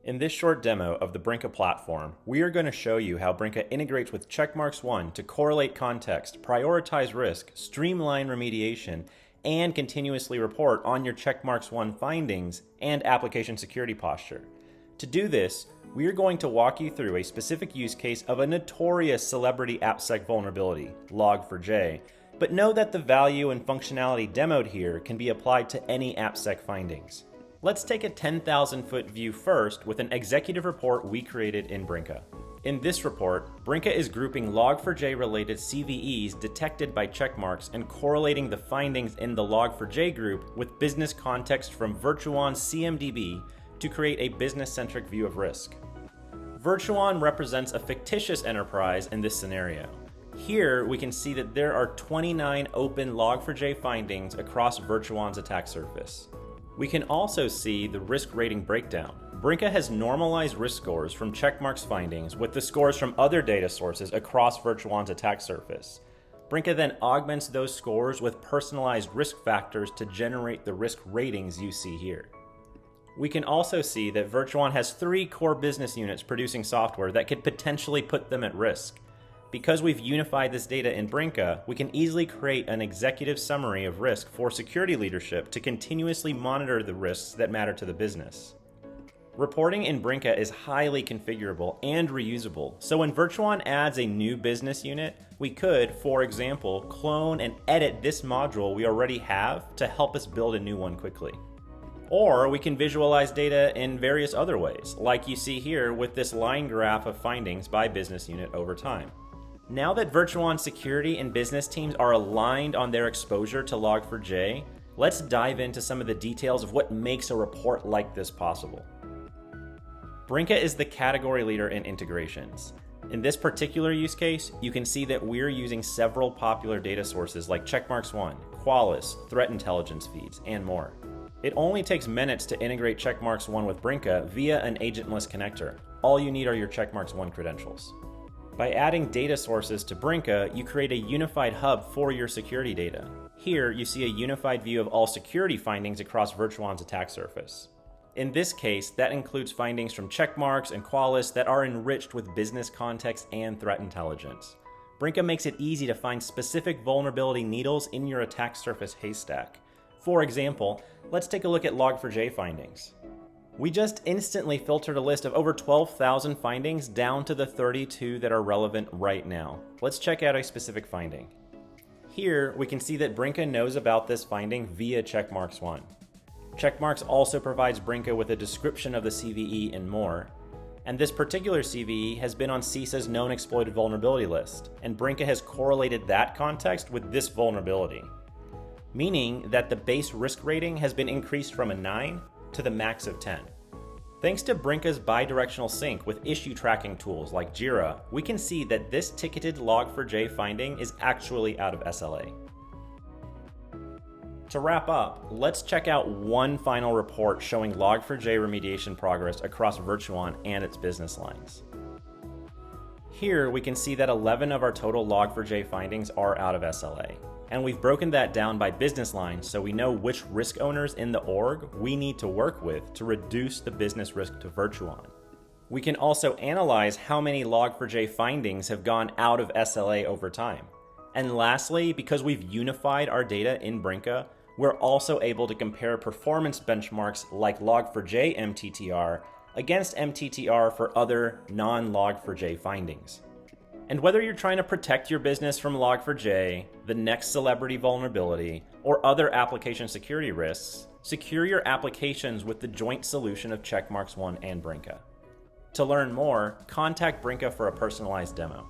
In this short demo of the Brinqa platform, we are going to show you how Brinqa integrates with Checkmarx One to correlate context, prioritize risk, streamline remediation, and continuously report on your Checkmarx One findings and application security posture. To do this, we are going to walk you through a specific use case of a notorious celebrity AppSec vulnerability, Log4j, but know that the value and functionality demoed here can be applied to any AppSec findings. Let's take a 10,000-foot view first with an executive report we created in Brinqa. In this report, Brinqa is grouping Log4j-related CVEs detected by Checkmarx and correlating the findings in the Log4j group with business context from Virtuon's CMDB to create a business-centric view of risk. Virtuon represents a fictitious enterprise in this scenario. Here, we can see that there are 29 open Log4j findings across Virtuon's attack surface. We can also see the risk rating breakdown. Brinqa has normalized risk scores from Checkmarx findings with the scores from other data sources across Virtuon's attack surface. Brinqa then augments those scores with personalized risk factors to generate the risk ratings you see here. We can also see that Virtuon has 3 core business units producing software that could potentially put them at risk. Because we've unified this data in Brinqa, we can easily create an executive summary of risk for security leadership to continuously monitor the risks that matter to the business. Reporting in Brinqa is highly configurable and reusable, so when Virtuon adds a new business unit, we could, for example, clone and edit this module we already have to help us build a new one quickly. Or we can visualize data in various other ways, like you see here with this line graph of findings by business unit over time. Now that Virtuon security and business teams are aligned on their exposure to Log4j, let's dive into some of the details of what makes a report like this possible. Brinqa is the category leader in integrations. In this particular use case, you can see that we're using several popular data sources like Checkmarx One, Qualys, threat intelligence feeds, and more. It only takes minutes to integrate Checkmarx One with Brinqa via an agentless connector. All you need are your Checkmarx One credentials. By adding data sources to Brinqa, you create a unified hub for your security data. Here, you see a unified view of all security findings across Virtuon's attack surface. In this case, that includes findings from Checkmarx and Qualys that are enriched with business context and threat intelligence. Brinqa makes it easy to find specific vulnerability needles in your attack surface haystack. For example, let's take a look at Log4j findings. We just instantly filtered a list of over 12,000 findings down to the 32 that are relevant right now. Let's check out a specific finding. Here, we can see that Brinqa knows about this finding via Checkmarx One. Checkmarx also provides Brinqa with a description of the CVE and more. And this particular CVE has been on CISA's known exploited vulnerability list, and Brinqa has correlated that context with this vulnerability, meaning that the base risk rating has been increased from a 9 to the max of 10. Thanks to Brinqa's bidirectional sync with issue tracking tools like Jira, we can see that this ticketed Log4j finding is actually out of SLA. To wrap up, let's check out one final report showing Log4j remediation progress across Virtuon and its business lines. Here we can see that 11 of our total Log4j findings are out of SLA. And we've broken that down by business line so we know which risk owners in the org we need to work with to reduce the business risk to Virtuon. We can also analyze how many Log4j findings have gone out of SLA over time. And lastly, because we've unified our data in Brinqa, we're also able to compare performance benchmarks like Log4j MTTR against MTTR for other non-Log4j findings. And whether you're trying to protect your business from Log4j, the next celebrity vulnerability, or other application security risks, secure your applications with the joint solution of Checkmarx One and Brinqa. To learn more, contact Brinqa for a personalized demo.